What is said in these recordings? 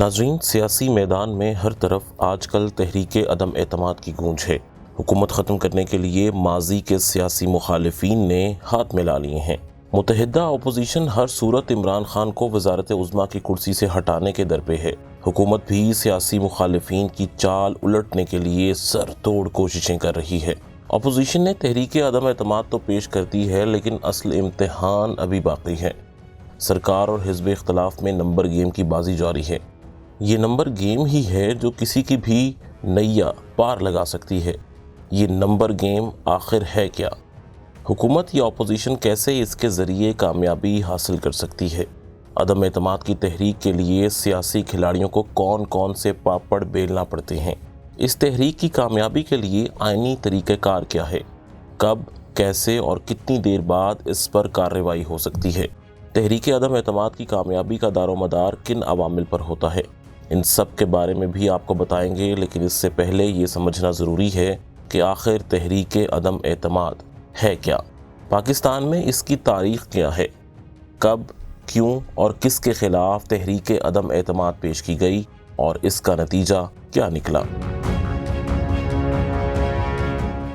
ناظرین، سیاسی میدان میں ہر طرف آج کل تحریک عدم اعتماد کی گونج ہے۔ حکومت ختم کرنے کے لیے ماضی کے سیاسی مخالفین نے ہاتھ ملا لیے ہیں۔ متحدہ اپوزیشن ہر صورت عمران خان کو وزارت عظمیٰ کی کرسی سے ہٹانے کے در پہ ہے۔ حکومت بھی سیاسی مخالفین کی چال الٹنے کے لیے سر توڑ کوششیں کر رہی ہے۔ اپوزیشن نے تحریک عدم اعتماد تو پیش کر دی ہے، لیکن اصل امتحان ابھی باقی ہے۔ سرکار اور حزب اختلاف میں نمبر گیم کی بازی جاری ہے۔ یہ نمبر گیم ہی ہے جو کسی کی بھی نیا پار لگا سکتی ہے۔ یہ نمبر گیم آخر ہے کیا؟ حکومت یا اپوزیشن کیسے اس کے ذریعے کامیابی حاصل کر سکتی ہے؟ عدم اعتماد کی تحریک کے لیے سیاسی کھلاڑیوں کو کون کون سے پاپڑ بیلنا پڑتے ہیں؟ اس تحریک کی کامیابی کے لیے آئینی طریقہ کار کیا ہے؟ کب، کیسے اور کتنی دیر بعد اس پر کارروائی ہو سکتی ہے؟ تحریک عدم اعتماد کی کامیابی کا دار و مدار کن عوامل پر ہوتا ہے؟ ان سب کے بارے میں بھی آپ کو بتائیں گے، لیکن اس سے پہلے یہ سمجھنا ضروری ہے کہ آخر تحریک عدم اعتماد ہے کیا؟ پاکستان میں اس کی تاریخ کیا ہے؟ کب، کیوں اور کس کے خلاف تحریک عدم اعتماد پیش کی گئی اور اس کا نتیجہ کیا نکلا؟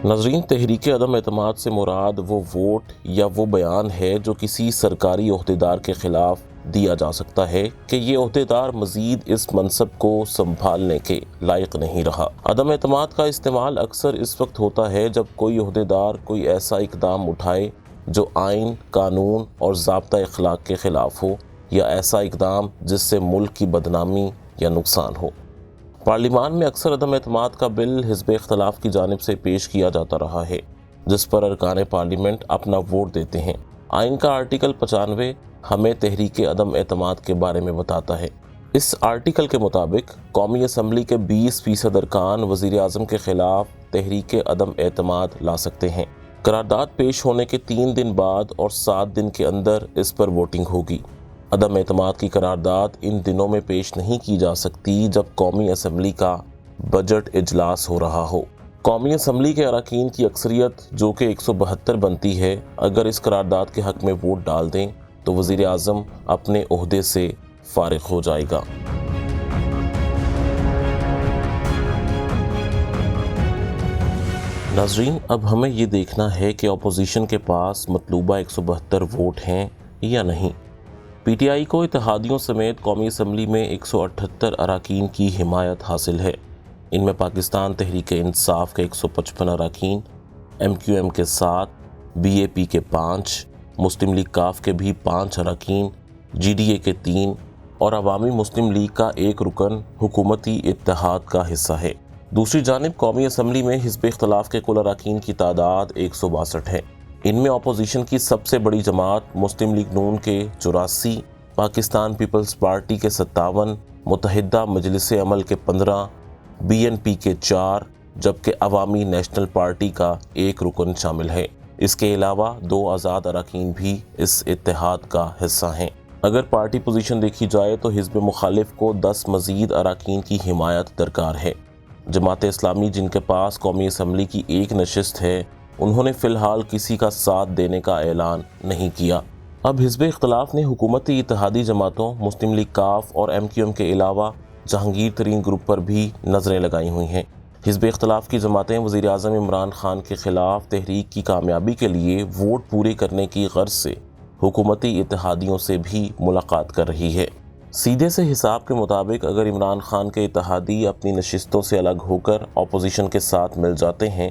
ناظرین، تحریک عدم اعتماد سے مراد وہ ووٹ یا وہ بیان ہے جو کسی سرکاری عہدیدار کے خلاف دیا جا سکتا ہے کہ یہ عہدیدار مزید اس منصب کو سنبھالنے کے لائق نہیں رہا۔ عدم اعتماد کا استعمال اکثر اس وقت ہوتا ہے جب کوئی عہدیدار کوئی ایسا اقدام اٹھائے جو آئین، قانون اور ضابطہ اخلاق کے خلاف ہو، یا ایسا اقدام جس سے ملک کی بدنامی یا نقصان ہو۔ پارلیمان میں اکثر عدم اعتماد کا بل حزب اختلاف کی جانب سے پیش کیا جاتا رہا ہے، جس پر ارکان پارلیمنٹ اپنا ووٹ دیتے ہیں۔ آئین کا آرٹیکل 95 ہمیں تحریک عدم اعتماد کے بارے میں بتاتا ہے۔ اس آرٹیکل کے مطابق قومی اسمبلی کے 20% ارکان وزیر اعظم کے خلاف تحریک عدم اعتماد لا سکتے ہیں۔ قرارداد پیش ہونے کے 3 دن بعد اور 7 دن کے اندر اس پر ووٹنگ ہوگی۔ عدم اعتماد کی قرارداد ان دنوں میں پیش نہیں کی جا سکتی جب قومی اسمبلی کا بجٹ اجلاس ہو رہا ہو۔ قومی اسمبلی کے اراکین کی اکثریت جو کہ 172 بنتی ہے، اگر اس قرارداد کے حق میں ووٹ ڈال دیں تو وزیر اعظم اپنے عہدے سے فارغ ہو جائے گا۔ ناظرین، اب ہمیں یہ دیکھنا ہے کہ اپوزیشن کے پاس مطلوبہ 172 ووٹ ہیں یا نہیں۔ پی ٹی آئی کو اتحادیوں سمیت قومی اسمبلی میں 178 اراکین کی حمایت حاصل ہے۔ ان میں پاکستان تحریک انصاف کے 155 اراکین، ایم کیو ایم کے 7، بی اے پی کے 5، مسلم لیگ کاف کے بھی 5 اراکین، جی ڈی اے کے 3 اور عوامی مسلم لیگ کا 1 رکن حکومتی اتحاد کا حصہ ہے۔ دوسری جانب قومی اسمبلی میں حزب اختلاف کے کل اراکین کی تعداد 162 ہے۔ ان میں اپوزیشن کی سب سے بڑی جماعت مسلم لیگ نون کے 84، پاکستان پیپلز پارٹی کے 57، متحدہ مجلس عمل کے 15، بی این پی کے 4، جبکہ عوامی نیشنل پارٹی کا 1 رکن شامل ہے۔ اس کے علاوہ 2 آزاد اراکین بھی اس اتحاد کا حصہ ہیں۔ اگر پارٹی پوزیشن دیکھی جائے تو حزب مخالف کو 10 مزید اراکین کی حمایت درکار ہے۔ جماعت اسلامی، جن کے پاس قومی اسمبلی کی 1 نشست ہے، انہوں نے فی الحال کسی کا ساتھ دینے کا اعلان نہیں کیا۔ اب حزب اختلاف نے حکومتی اتحادی جماعتوں مسلم لیگ کاف اور ایم کیو ایم کے علاوہ جہانگیر ترین گروپ پر بھی نظریں لگائی ہوئی ہیں۔ حزب اختلاف کی جماعتیں وزیر اعظم عمران خان کے خلاف تحریک کی کامیابی کے لیے ووٹ پورے کرنے کی غرض سے حکومتی اتحادیوں سے بھی ملاقات کر رہی ہے۔ سیدھے سے حساب کے مطابق اگر عمران خان کے اتحادی اپنی نشستوں سے الگ ہو کر اپوزیشن کے ساتھ مل جاتے ہیں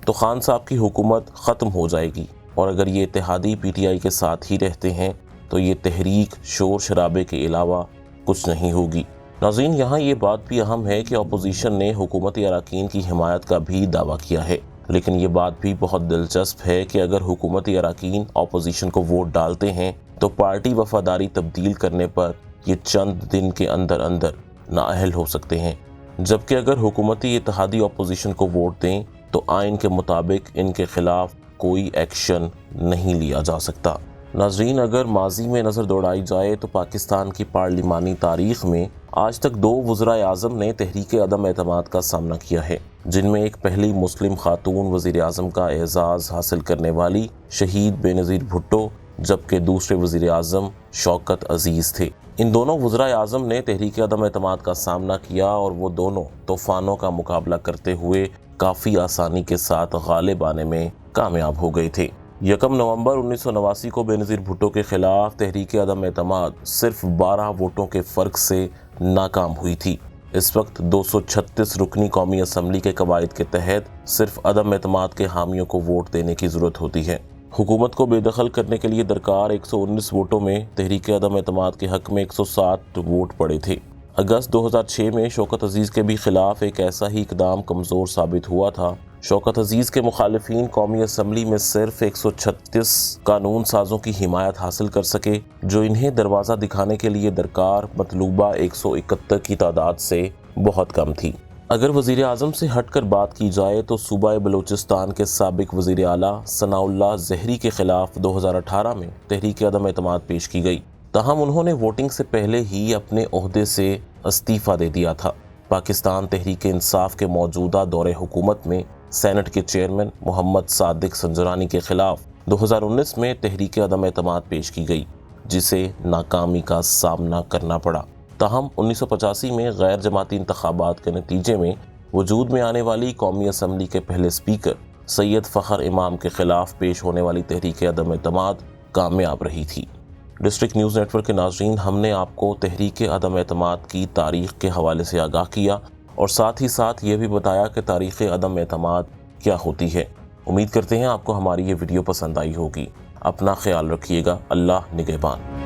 تو خان صاحب کی حکومت ختم ہو جائے گی، اور اگر یہ اتحادی پی ٹی آئی کے ساتھ ہی رہتے ہیں تو یہ تحریک شور شرابے کے علاوہ کچھ نہیں ہوگی۔ ناظرین، یہاں یہ بات بھی اہم ہے کہ اپوزیشن نے حکومتی اراکین کی حمایت کا بھی دعویٰ کیا ہے، لیکن یہ بات بھی بہت دلچسپ ہے کہ اگر حکومتی اراکین اپوزیشن کو ووٹ ڈالتے ہیں تو پارٹی وفاداری تبدیل کرنے پر یہ چند دن کے اندر اندر نااہل ہو سکتے ہیں، جبکہ اگر حکومتی اتحادی اپوزیشن کو ووٹ دیں تو آئین کے مطابق ان کے خلاف کوئی ایکشن نہیں لیا جا سکتا۔ ناظرین، اگر ماضی میں نظر دوڑائی جائے تو پاکستان کی پارلیمانی تاریخ میں آج تک 2 وزرائے اعظم نے تحریک عدم اعتماد کا سامنا کیا ہے، جن میں ایک پہلی مسلم خاتون وزیر اعظم کا اعزاز حاصل کرنے والی شہید بے نظیر بھٹو، جبکہ دوسرے وزیر اعظم شوکت عزیز تھے۔ ان دونوں وزرائے اعظم نے تحریک عدم اعتماد کا سامنا کیا اور وہ دونوں طوفانوں کا مقابلہ کرتے ہوئے کافی آسانی کے ساتھ غالب آنے میں کامیاب ہو گئے تھے۔ 1 نومبر 1989 کو بے نظیر بھٹو کے خلاف تحریک عدم اعتماد صرف 12 ووٹوں کے فرق سے ناکام ہوئی تھی۔ اس وقت 236 رکنی قومی اسمبلی کے قواعد کے تحت صرف عدم اعتماد کے حامیوں کو ووٹ دینے کی ضرورت ہوتی ہے۔ حکومت کو بے دخل کرنے کے لیے درکار 119 ووٹوں میں تحریک عدم اعتماد کے حق میں 107 ووٹ پڑے تھے۔ اگست 2006 میں شوکت عزیز کے بھی خلاف ایک ایسا ہی اقدام کمزور ثابت ہوا تھا۔ شوکت عزیز کے مخالفین قومی اسمبلی میں صرف 136 قانون سازوں کی حمایت حاصل کر سکے، جو انہیں دروازہ دکھانے کے لیے درکار مطلوبہ 171 کی تعداد سے بہت کم تھی۔ اگر وزیر اعظم سے ہٹ کر بات کی جائے تو صوبہ بلوچستان کے سابق وزیر اعلیٰ ثناء اللہ زہری کے خلاف 2018 میں تحریک عدم اعتماد پیش کی گئی، تاہم انہوں نے ووٹنگ سے پہلے ہی اپنے عہدے سے استعفیٰ دے دیا تھا۔ پاکستان تحریک انصاف کے موجودہ دور حکومت میں سینٹ کے چیئرمین محمد صادق سنجرانی کے خلاف 2019 میں تحریک عدم اعتماد پیش کی گئی، جسے ناکامی کا سامنا کرنا پڑا۔ تاہم 1985 میں غیر جماعتی انتخابات کے نتیجے میں وجود میں آنے والی قومی اسمبلی کے پہلے اسپیکر سید فخر امام کے خلاف پیش ہونے والی تحریک عدم اعتماد کامیاب رہی تھی۔ ڈسٹرکٹ نیوز نیٹ ورک کے ناظرین، ہم نے آپ کو تحریک عدم اعتماد کی تاریخ کے حوالے سے آگاہ کیا اور ساتھ ہی ساتھ یہ بھی بتایا کہ تاریخ عدم اعتماد کیا ہوتی ہے۔ امید کرتے ہیں آپ کو ہماری یہ ویڈیو پسند آئی ہوگی۔ اپنا خیال رکھیے گا۔ اللہ نگہبان۔